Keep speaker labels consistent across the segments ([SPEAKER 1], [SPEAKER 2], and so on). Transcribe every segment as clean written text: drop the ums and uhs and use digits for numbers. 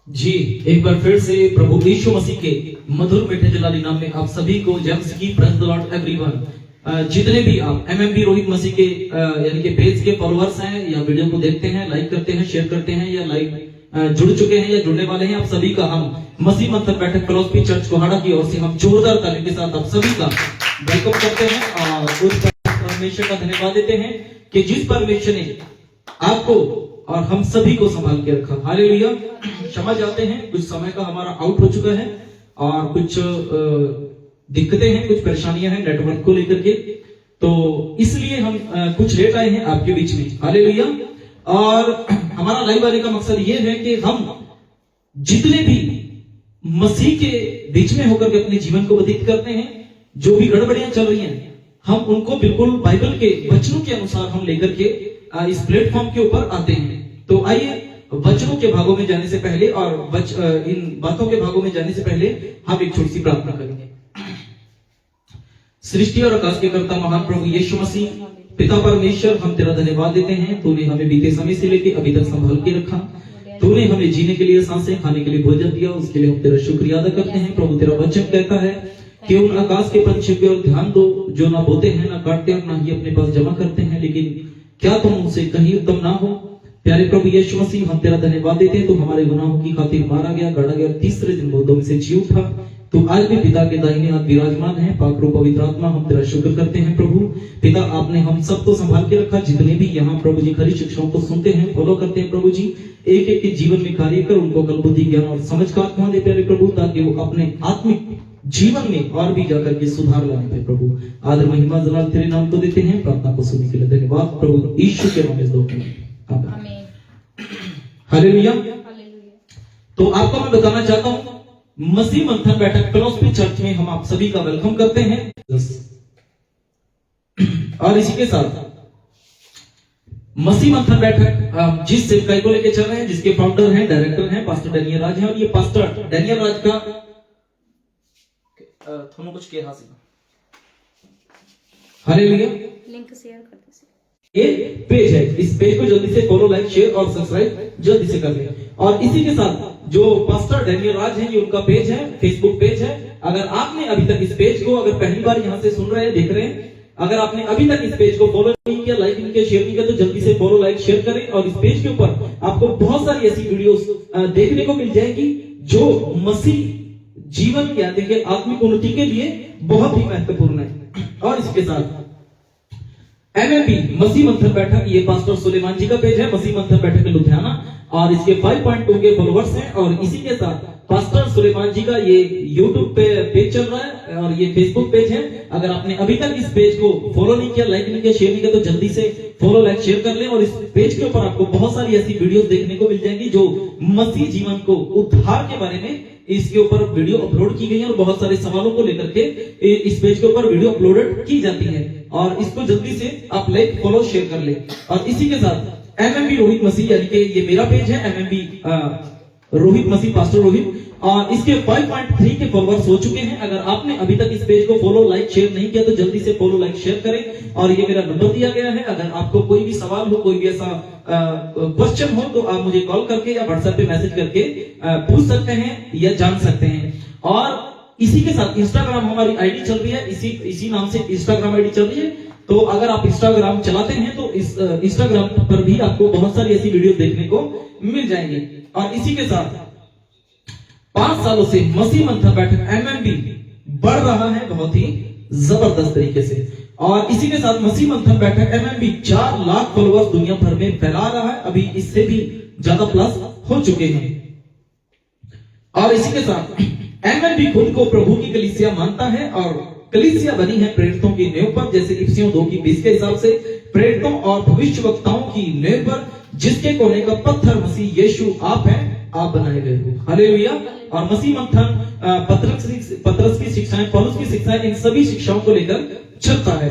[SPEAKER 1] जी एक बार फिर से प्रभु यीशु मसीह के मधुर मीठे जलाली नाम में आप सभी को जय मसीह की प्रेज़ द लॉर्ड एवरीवन। जितने भी आप एमएमबी रोहित मसीह के यानी कि पेज के फॉलोअर्स हैं या वीडियो को देखते हैं, लाइक करते हैं, शेयर करते हैं या लाइक जुड़ चुके हैं या जुड़ने वाले हैं, आप सभी का हम मसीह मंथन बैठक फिलॉसफी चर्च कोहाड़ा की ओर से हम जोरदार ताली के साथ आप सभी का वेलकम करते हैं और उस परमेश्वर का धन्यवाद देते हैं कि जिस परमेश्वर ने आपको और हम सभी को संभाल के रखा। हालेलुया। क्षमा चाहते हैं, कुछ समय का हमारा आउट हो चुका है और कुछ दिक्कतें हैं, कुछ परेशानियां हैं नेटवर्क को लेकर के, तो इसलिए हम कुछ लेट आए हैं आपके बीच में। हालेलुया। और हमारा लाइव आने का मकसद ये है कि हम जितने भी मसीह के बीच में होकर के अपने जीवन को व्यतीत करते हैं, जो भी गड़बड़ियां चल रही हैं, हम उनको बिल्कुल बाइबल के वचनों के अनुसार हम लेकर के इस प्लेटफॉर्म के ऊपर आते हैं। तो आइए वचनों के भागों में जाने से पहले और इन बातों के भागों में जाने से पहले हम एक छोटी सी प्रार्थना करेंगे। सृष्टि और आकाश के कर्ता महान प्रभु यीशु मसीह, पिता परमेश्वर, हम तेरा धन्यवाद देते हैं। तूने हमें बीते समय से लेकर अभी तक संभाल के रखा। तूने हमें जीने के लिए सांसें, खाने के लिए भोजन दिया, उसके लिए हम तेरा शुक्रिया अदा करते हैं। प्रभु तेरा वचन कहता है कि उन आकाश के पंछियों की ओर ध्यान दो, जो ना बोते हैं, ना काटते और ना ही अपने पास जमा करते हैं, लेकिन क्या तुम उनसे कहीं उत्तम ना हो। प्यारे प्रभु यीशु मसीह, हम तेरा धन्यवाद देते हैं। तो हमारे गुनाहों की खातिर मारा गया, गाड़ा गया, तीसरे दिन मुर्दों में से जी उठा। तो आज भी पिता के दाहिने हाथ विराजमान है। पाक रूप पवित्र आत्मा, हम तेरा शुक्र करते हैं। प्रभु पिता, आपने हम सबको संभाल के रखा, जितने भी यहाँ प्रभु जी खरी शिक्षाओं को सुनते हैं, फॉलो करते हैं। प्रभु जी एक एक के जीवन में कार्य कर, उनको कल बुद्धि, ज्ञान और समझ का आत्मा दे प्यारे प्रभु, ताकि वो अपने आत्मिक जीवन में और भी जाकर के सुधार लाने पे प्रभु आदर महिमा जलाल तेरे नाम को देते हैं। प्रार्थना को सुनने के लिए धन्यवाद प्रभु यीशु के नाम में दो आमीन। हालेलुया। तो आपको मैं बताना चाहता हूं, मसीह मंथन बैठक फिलॉसफी चर्च में हम आप सभी का वेलकम करते हैं। और इसी के साथ मसीह मंथन बैठक जिस सेवकाई को लेकर चल रहे हैं, जिसके फाउंडर हैं, डायरेक्टर हैं, पास्टर डैनियल राज हैं। और ये पास्टर डैनियल राज का थोड़ा कुछ के हासिल। हालेलुया।
[SPEAKER 2] लिंक शेयर कर दे।
[SPEAKER 1] ये पेज है, इस पेज को जल्दी से फॉलो, लाइक, शेयर और सब्सक्राइब जल्दी से कर लें। और इसी के साथ जो पास्टर डैनियल राज है, ये उनका पेज है, फेसबुक पेज है। अगर आपने अभी तक इस पेज को अगर पहली बार यहाँ से सुन रहे हैं, देख रहे हैं, अगर आपने अभी तक इस पेज को फॉलो नहीं किया, लाइक नहीं किया, शेयर नहीं किया, तो जल्दी से फॉलो, लाइक, शेयर करें। और इस पेज के ऊपर आपको बहुत सारी ऐसी वीडियोस देखने को मिल जाएगी जो मसीह जीवन या देखिए आत्मिक उन्नति के लिए बहुत ही महत्वपूर्ण है। और इसके साथ एमएमबी मसीह मंथन बैठक, ये पास्टर सुलेमान जी का पेज है, मसीह मंथन बैठक लुधियाना, और इसके 5.2 के फॉलोअर्स हैं। और इसी के साथ पास्टर सुलेमान जी का ये यूट्यूब पे पेज चल रहा है और ये फेसबुक पेज है। अगर आपने अभी तक इस पेज को फॉलो नहीं किया, लाइक नहीं किया, शेयर नहीं किया, तो जल्दी से फॉलो, लाइक, शेयर कर लें। और इस पेज के ऊपर आपको बहुत सारी ऐसी वीडियोस देखने को मिल जाएंगी जो मसीह जीवन को उद्धार के बारे में इसके ऊपर वीडियो अपलोड की गई है। और बहुत सारे सवालों को लेकर के इस पेज के ऊपर वीडियो अपलोडेड की जाती है। और इसको जल्दी से आप लाइक, फॉलो, शेयर कर ले। और इसी के साथ एमएमबी रोहित मसीह, यानी कि ये मेरा पेज है, एमएमबी रोहित मसीह, पास्टर रोहित, और इसके 5.3 के फॉलोअर्स हो चुके हैं। अगर आपने अभी तक इस पेज को फॉलो, लाइक, शेयर नहीं किया, तो जल्दी से फॉलो, लाइक, शेयर करें। और ये मेरा नंबर दिया गया है। अगर आपको कोई भी सवाल हो, कोई भी ऐसा क्वेश्चन हो, तो आप मुझे कॉल करके या व्हाट्सएप पे मैसेज करके पूछ सकते हैं या जान सकते हैं। और इसी के साथ इंस्टाग्राम हमारी आईडी चल रही है, इसी नाम से इंस्टाग्राम आईडी चल रही है। तो अगर आप इंस्टाग्राम चलाते हैं तो इस इंस्टाग्राम पर भी आपको बहुत सारी ऐसी वीडियो देखने को मिल जाएंगी। और इसी के साथ 5 सालों से मसीह मंथन बैठक एमएमबी बढ़ रहा है बहुत ही जबरदस्त तरीके से। और इसी के साथ मसीह मंथन बैठक एमएमबी 4 लाख फॉलोअर्स दुनिया भर में फैला रहा है। अभी इससे भी ज्यादा प्लस हो चुके हैं। और इसी के साथ एमएमबी खुद को प्रभु की कलीसिया मानता है और कलीसिया बनी है प्रेरितों की नींव पर, जैसे इफिसियों 2:20 के हिसाब से प्रेरितों और भविष्यवक्ताओं की नींव पर, जिसके कोने का पत्थर मसीह यीशु आप हैं, आप बनाए गए हो। हालेलुया। और मसीह मंथन पतरस की शिक्षाएं, पौलुस की शिक्षाएं, इन सभी शिक्षाओं को लेकर चलता है।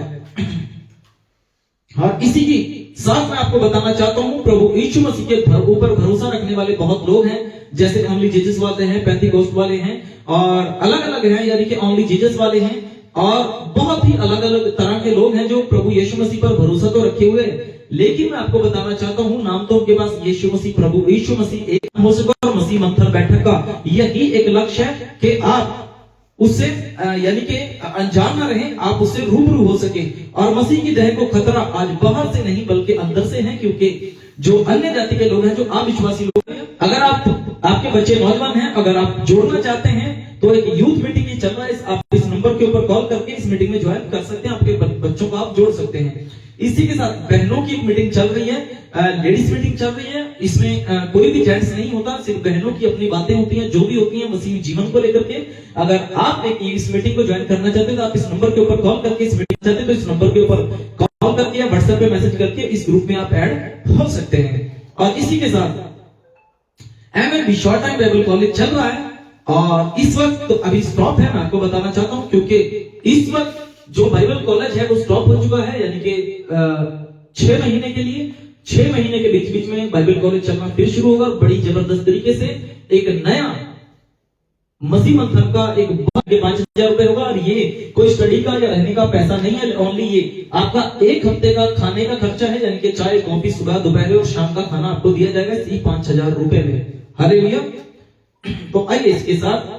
[SPEAKER 1] और इसी की साथ मैं आपको बताना चाहता हूं, प्रभु यीशु मसीह के ऊपर भरोसा रखने वाले बहुत लोग हैं, जैसे ओनली जीसस वाले हैं, पेंटिकोस्ट वाले हैं, और अलग अलग हैं, यानी कि ओनली जीसस वाले हैं, और बहुत ही अलग अलग तरह के लोग हैं जो प्रभु यीशु मसीह पर भरोसा तो रखे हुए हैं, लेकिन मैं आपको बताना चाहता हूँ, नाम तो उनके पास यीशु मसीह, प्रभु यीशु मसीह एक हो सके, और मसीह मंथन बैठक का यही एक लक्ष्य है कि आप उससे यानी कि अनजान न रहें, आप उससे रूबरू हो सके। और मसीह की देह को खतरा आज बाहर से नहीं बल्कि अंदर से है, क्योंकि जो अन्य जाति के लोग हैं, जो अविश्वासी लोग हैं, अगर आपके बच्चे नौजवान हैं, अगर आप जोड़ना चाहते हैं तो एक यूथ मीटिंग ही चल रहा है, आप इस नंबर के ऊपर कॉल करके इस मीटिंग में ज्वाइन कर सकते हैं, आपके बच्चों को आप जोड़ सकते हैं। इसी के साथ बहनों की एक मीटिंग चल रही है, लेडीज मीटिंग चल रही है। इसमें कोई भी जेंट्स नहीं होता, सिर्फ बहनों की अपनी बातें होती हैं, जो भी होती हैं मसीही जीवन को लेकर के। अगर आप इस मीटिंग को ज्वाइन करना चाहते हैं तो आप इस नंबर के ऊपर कॉल करके इस मीटिंग चाहते हैं तो इस नंबर के ऊपर कॉल करके या व्हाट्सएप पे मैसेज करके इस ग्रुप में आप ऐड हो सकते हैं। और इसी के साथ MNB short time Bible college चल रहा है, और इस वक्त तो अभी स्टॉप है, मैं आपको बताना चाहता हूं, क्योंकि इस वक्त जो बाइबल कॉलेज है वो स्टॉप हो चुका है, यानी कि 6 महीने के लिए, 6 महीने के बीच बीच में बाइबल कॉलेज चलना फिर शुरू होगा। बड़ी जबरदस्त तरीके से एक नया मसीह मंथन का एक 5,000 रुपए होगा, और ये कोई स्टडी का या रहने का पैसा नहीं है, ओनली ये आपका एक हफ्ते का खाने का खर्चा है, यानी कि चाय कॉफी सुबह दोपहर और शाम का खाना आपको दिया जाएगा इसी 5,000 रुपए में। हालेलुया। तो आइए इसके साथ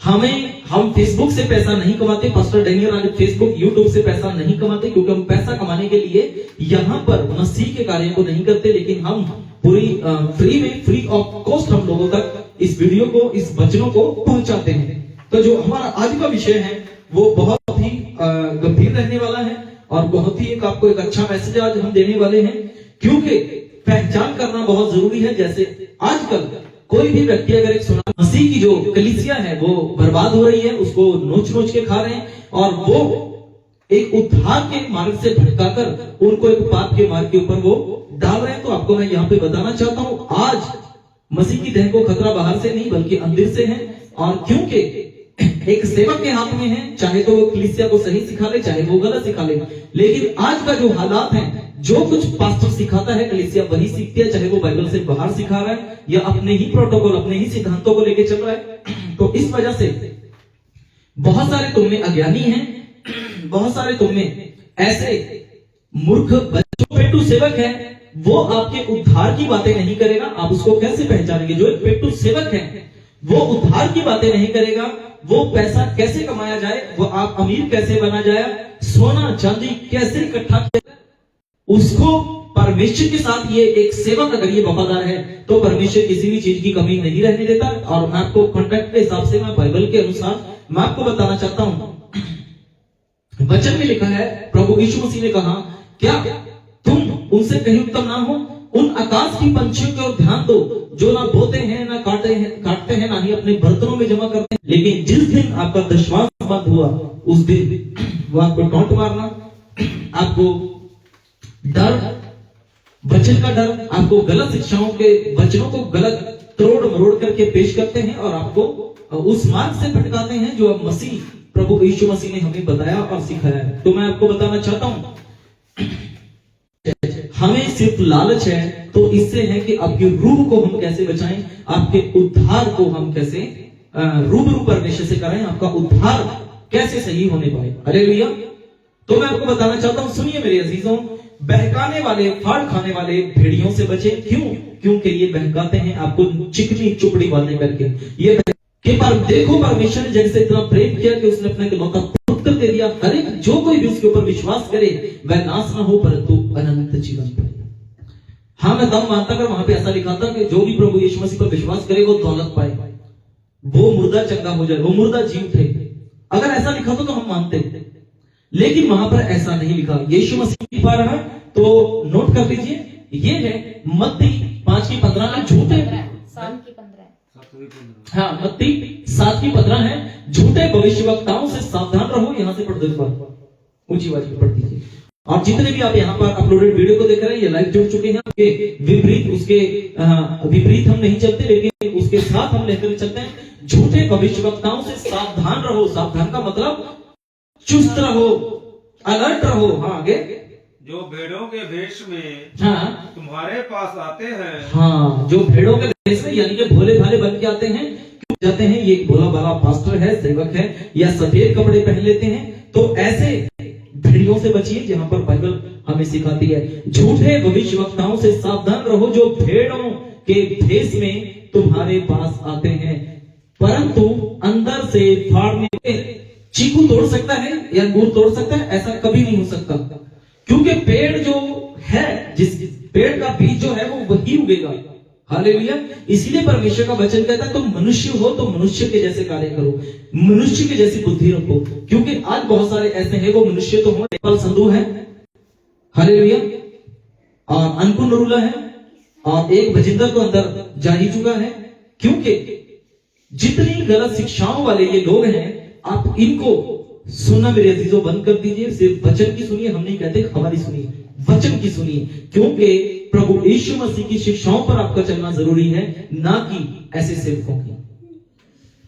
[SPEAKER 1] हम फेसबुक से पैसा नहीं कमाते, पास्टर डैनियल आज फेसबुक यूट्यूब से पैसा नहीं कमाते, क्योंकि हम पैसा कमाने के लिए यहाँ पर मसीह के कार्य को नहीं करते, लेकिन हम पूरी फ्री में, फ्री ऑफ कॉस्ट हम लोगों तक इस वीडियो को, इस वचनों को पहुंचाते हैं। तो जो हमारा आज का विषय है वो बहुत ही गंभीर रहने वाला है, और बहुत ही आपको एक अच्छा मैसेज आज हम देने वाले हैं, क्योंकि पहचान करना बहुत जरूरी है। जैसे आजकल कोई भी व्यक्ति अगर एक सुना मसीह की जो कलीसिया है वो बर्बाद हो रही है, उसको नोच के खा रहे हैं, और वो एक उद्धार के मार्ग से भटकाकर उनको एक पाप के मार्ग के ऊपर वो डाल रहे हैं। तो आपको मैं यहाँ पे बताना चाहता हूँ, आज मसीह की देह को खतरा बाहर से नहीं बल्कि अंदर से है, और क्योंकि एक सेवक के हाथ में है, चाहे तो वो कलीसिया को सही सिखा ले, चाहे वो गलत सिखा ले। लेकिन आज का जो हालात है, जो कुछ पास्टर सिखाता है कलीसिया वही सीखती है, चाहे वो बाइबल से बाहर सिखा रहा है या अपने ही प्रोटोकॉल, अपने ही सिद्धांतों को लेके चल रहा है। तो इस वजह से बहुत सारे तुम में अज्ञानी हैं, बहुत सारे तुम में ऐसे मूर्ख बच्चों। पेटू सेवक है वो आपके उद्धार की बातें नहीं करेगा, आप उसको कैसे पहचानेंगे? जो एक पेटू सेवक है वो उद्धार की बातें नहीं करेगा, वो पैसा कैसे कमाया जाए, वो आप अमीर कैसे बना जाए, सोना चांदी कैसे इकट्ठा किया, उसको परमेश्वर के साथ ये एक सेवक अगर ये वफादार है तो परमेश्वर किसी भी चीज की कमी नहीं रहने देता। और मैं आपको कॉन्ट्रैक्ट के हिसाब से, मैं बाइबल के अनुसार मैं आपको बताना चाहता हूं, वचन में लिखा है, प्रभु यीशु मसीह ने कहा, क्या तुम उनसे कहीं उत्तम ना हो? उन आकाश की पंछियों की ओर ध्यान दो, जो ना बोते हैं ना काटते हैं ना ही अपने बर्तनों में जमा करते हैं, लेकिन जिस दिन आपका दशवांश बंद हुआ उस दिन वो आपको टोंट मारना, आपको डर, वचन का डर, आपको गलत शिक्षाओं के वचनों को गलत तोड़ मरोड़ करके पेश करते हैं और आपको उस मार्ग से भटकाते हैं जो अब मसीह, प्रभु यीशु मसीह ने हमें बताया और सिखाया है। तो मैं आपको बताना चाहता हूं, हमें सिर्फ लालच है तो इससे है कि आपकी रूह को हम कैसे बचाएं, आपके उद्धार को हम कैसे रूबरू परमेश्वर से कराएं, आपका उद्धार कैसे सही होने पाए। हालेलुया। तो मैं आपको बताना चाहता हूं, सुनिए मेरे अजीजों, बहकाने वाले, फाड़ खाने वाले भेड़ियों से बचे। क्यों? क्योंकि ये बहकाते हैं आपको चिकनी चुपड़ी बातें करके। ये कि पर देखो, परमेश्वर ने जैसे इतना प्रेम किया कि उसने अपने इकलौता पुत्र दे दिया, हर एक जो कोई भी उसके ऊपर विश्वास करे वह नाश ना हो परंतु अनंत जीवन पाए। हाँ, मैं दम मानता कर वहां पे ऐसा लिखा था कि जो भी प्रभु यीशु मसीह पर विश्वास करे वो दौलत पाए, वो मुर्दा चंगा हो जाए, वो मुर्दा जीव थे। अगर ऐसा लिखा तो हम मानते, लेकिन वहां पर ऐसा नहीं लिखा। यीशु मसीह की पा रहा, तो नोट कर लीजिए, ये है मत्ती 5:15 में झूठे, हाँ मत्ती 7:15 है, झूठे भविष्यवक्ताओं से सावधान रहो। यहां से पढ़ दो, ऊंची आवाज में पढ़ दीजिए। और जितने भी आप यहाँ पर अपलोडेड वीडियो को देख रहे हैं, ये लाइव जुड़ चुके हैं, उसके विपरीत हम नहीं चलते, लेकिन उसके साथ हम लेकर चलते हैं। झूठे भविष्यवक्ताओं से सावधान रहो। सावधान का मतलब चुस्त रहो, अलर्ट रहो। हाँ, आगे,
[SPEAKER 2] जो भेड़ों के भेष में
[SPEAKER 1] हाँ
[SPEAKER 2] तुम्हारे पास आते हैं,
[SPEAKER 1] हाँ, जो भेड़ों के भेष में यानी कि भोले भाले बन के आते हैं, क्यों जाते हैं? ये भोला भाला पास्टर है, सेवक है, या सफेद कपड़े पहन लेते हैं। तो ऐसे भेड़ियों से बचिए, जहां पर बाइबल हमें सिखाती है। झूठे भविष्यवक्ताओं से सावधान रहो, जो भेड़ों के भेष में तुम्हारे पास आते हैं, परंतु अंदर से फाड़ने। चीकू तोड़ सकता है या अंगूर तोड़ सकता है? ऐसा कभी नहीं हो सकता, क्योंकि पेड़ जो है, जिस पेड़ का बीज जो है वो वही उगेगा। हालेलुया। इसलिए परमेश्वर का वचन कहता है तुम मनुष्य हो तो मनुष्य के जैसे कार्य करो, मनुष्य की जैसी बुद्धि रखो, क्योंकि आज बहुत सारे ऐसे हैं, वो मनुष्य तो हो, फल संधु है, हालेलुया, और अनकुन नरूला है, और एक भजिंदर तो अंदर जा ही चुका है। क्योंकि जितनी गलत शिक्षाओं वाले ये लोग हैं, आप इनको सुनना मेरे अजीजों बंद कर दीजिए। सिर्फ वचन की सुनिए, हम नहीं कहते हमारी सुनिए, वचन की सुनिए, क्योंकि प्रभु यीशु मसीह की शिक्षाओं पर आपका चलना जरूरी है, ना कि ऐसे सेवकों की।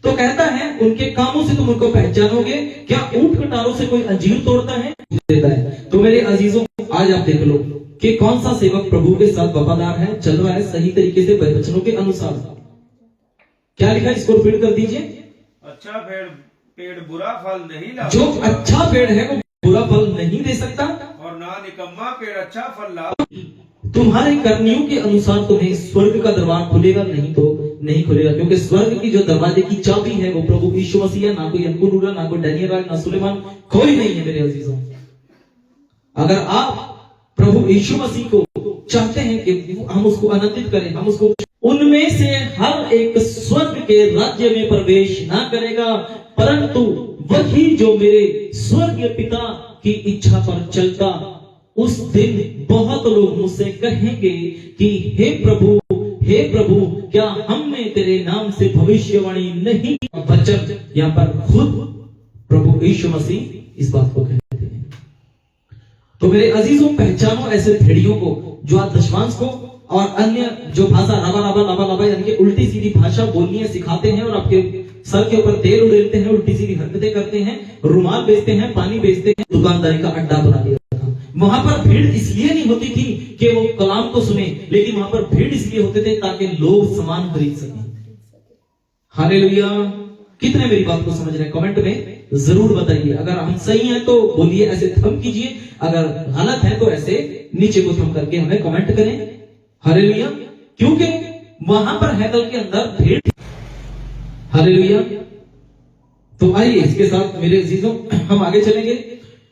[SPEAKER 1] तो कहता है उनके कामों से तुम उनको पहचानोगे। क्या ऊंट कटारों से कोई अंजीर तोड़ता है? देता है। तो मेरे अजीजों, आज आप देख लो कि कौन सा सेवक प्रभु के साथ वफादार है, चल रहा है सही तरीके से वचनों के अनुसार। क्या लिखा है, इसको रिपीट कर दीजिए।
[SPEAKER 2] अच्छा पेड़ बुरा फल नहीं ला,
[SPEAKER 1] जो अच्छा पेड़ है वो बुरा फल नहीं दे सकता,
[SPEAKER 2] और ना निकम्मा पेड़ अच्छा फल ला।
[SPEAKER 1] तुम्हारे कर्मियों के अनुसार तुम्हें स्वर्ग का दरबार खुलेगा, नहीं तो नहीं खुलेगा, क्योंकि स्वर्ग की जो दरवाजे की चाबी है वो प्रभु यीशु मसीह है, ना कोई अंकुर, ना कोई डैनियल राज, ना सुलेमान, कोई नहीं है मेरे अजीजों। अगर आप प्रभु यीशु मसीह को चाहते हैं कि हम उसको आनंदित करें, हम उसको, उनमें से हर एक स्वर्ग के राज्य में प्रवेश ना करेगा, परंतु वही जो मेरे स्वर्गीय पिता की इच्छा पर चलता। उस दिन बहुत लोग मुझसे कहेंगे कि हे प्रभु, क्या हमने तेरे नाम से भविष्यवाणी नहीं? वचन यहाँ पर खुद प्रभु यीशु मसीह इस बात को कहते हैं। तो मेरे अजीजों, पहचानो ऐसे भेड़ियों को जो आज दशमांश को और अन्य जो भाषा लावा यानी कि उल्टी सीधी भाषा बोलनी है सिखाते हैं, और आपके सर के ऊपर तेल उड़ेलते हैं, उल्टी सीधी हरकतें करते हैं, रुमाल बेचते हैं, पानी बेचते हैं, दुकानदारी का अड्डा बना दिया था। वहां पर भीड़ इसलिए नहीं होती थी कि वो कलाम को सुने, लेकिन वहां पर भीड़ इसलिए होते थे ताकि लोग सामान खरीद सकें। हालेलुया। कितने मेरी बात को समझ रहे हैं? कमेंट में जरूर बताइए। अगर हम सही हैं तो बोलिए, ऐसे थम कीजिए, अगर गलत है तो ऐसे नीचे को थम करके हमें कमेंट करें। हालेलुया। क्योंकि वहां पर हैकल के अंदर भीड़। हालेलुया। तो आइए इसके साथ मेरे अजीजों हम आगे चलेंगे।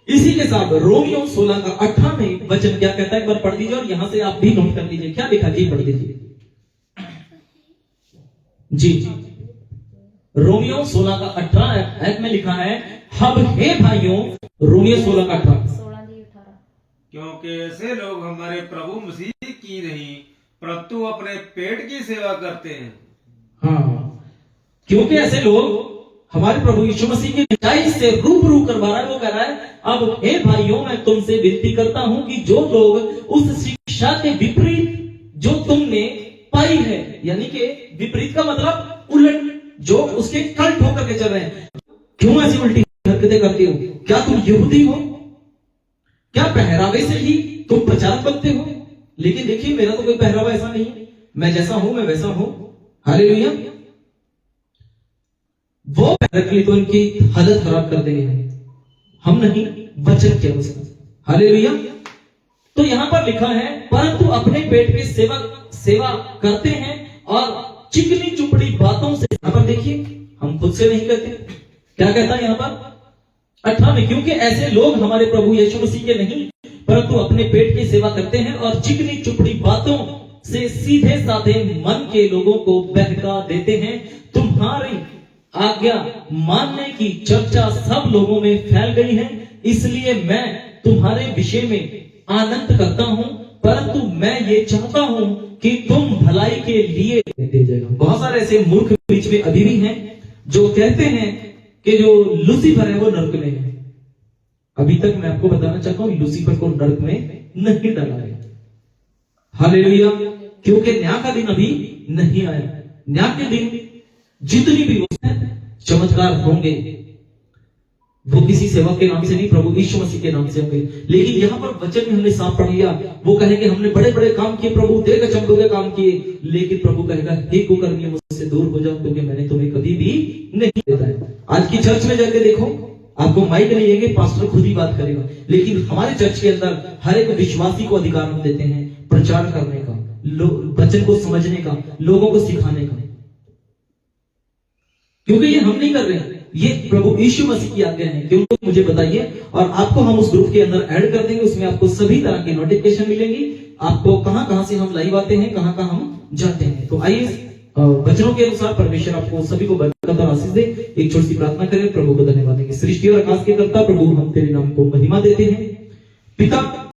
[SPEAKER 1] इसी के साथ रोमियो 16:18 में वचन क्या कहता है, एक बार पढ़ दीजिए, और यहां से आप भी नोट कर लीजिए। क्या लिखा जी, पढ़ दीजिए जी। रोमियो 16:18 में लिखा है, अब हे भाइयों, रोमियो 16:18,
[SPEAKER 2] क्योंकि ऐसे लोग हमारे प्रभु मसीह की नहीं परंतु अपने पेट की सेवा करते हैं।
[SPEAKER 1] हाँ, क्योंकि ऐसे लोग हमारे प्रभु यीशु मसीह की सच्चाई से रूबरू करवा रहा है। वो कह रहा है, अब हे भाइयों, मैं तुमसे विनती करता हूं कि जो लोग उस शिक्षा के विपरीत जो तुमने पाई है, यानी कि विपरीत का मतलब उलट, जो उसके कल्ट होकर के चल रहे हैं। क्यों ऐसी उल्टी हरकतें करती हो? क्या तुम यहूदी हो? क्या पहरावे से ही तुम प्रचारक बनते हो? लेकिन देखिए, मेरा तो कोई पहरावा ऐसा नहीं है, मैं जैसा हूं मैं वैसा हूं। हालेलुया। वो पहले तो इनकी हालत खराब कर देंगे, हम नहीं, वचन के अनुसार। हालेलुया। तो यहां पर लिखा है, परंतु अपने पेट के सेवा करते हैं और चिकनी चुपड़ी बातों से। यहां पर देखिए, हम खुद से नहीं करते। क्या कहता है यहां पर 18 में, क्योंकि ऐसे लोग हमारे प्रभु यीशु मसीह के नहीं परंतु अपने पेट की सेवा करते हैं और चिकनी चुपड़ी बातों से सीधे साधे मन के लोगों को बहका देते हैं। तुम्हारी आज्ञा मानने की चर्चा सब लोगों में फैल गई है, इसलिए मैं तुम्हारे विषय में आनंद करता हूं, परंतु मैं ये चाहता हूं कि तुम भलाई के लिए दे जाएगा। बहुत सारे ऐसे मूर्ख बीच में अभी भी हैं जो कहते हैं कि जो लूसीफर है वो नर्क में है। अभी तक मैं आपको बताना चाहता हूं, लूसीफर को नर्क में नहीं डाला है। हालेलुया। क्योंकि न्याय का दिन अभी नहीं आया। न्याय के दिन जितनी भी चमत्कार होंगे वो किसी सेवक के नाम से नहीं, प्रभु यीशु मसीह के नाम से होंगे। लेकिन यहाँ पर वचन में हमने साफ पढ़ लिया, वो कहेंगे हमने बड़े बड़े काम किए प्रभु, देख चमकों के काम किए, लेकिन प्रभु कहेगा, हे कुकर्मी, मुझसे दूर हो जाओ, क्योंकि मैंने तुम्हें कभी भी नहीं देखा है। आज की चर्च में जाके देखो, आपको माइक नहीं देंगे, पास्टर खुद ही बात करेगा। लेकिन हमारे चर्च के अंदर हर एक विश्वासी को अधिकार हम देते हैं प्रचार करने का, वचन को समझने का, लोगों को सिखाने का। क्योंकि ये हम नहीं कर रहे हैं, ये प्रभु यीशु मसीह की आज्ञा है। क्योंकि मुझे बताइए, और आपको हम उस ग्रुप के अंदर ऐड कर देंगे। उसमें आपको सभी तरह की नोटिफिकेशन मिलेंगी, आपको कहां कहां से हम लाइव आते हैं, कहां कहां हम जाते हैं। तो आइए वचनों के अनुसार परमेश्वर आपको सभी को बरकत और आशीष दे। एक छोटी सी प्रार्थना करें, प्रभु को धन्यवाद देंगे। सृष्टि और आकाश के कर्ता प्रभु, हम तेरे नाम को महिमा देते हैं। पिता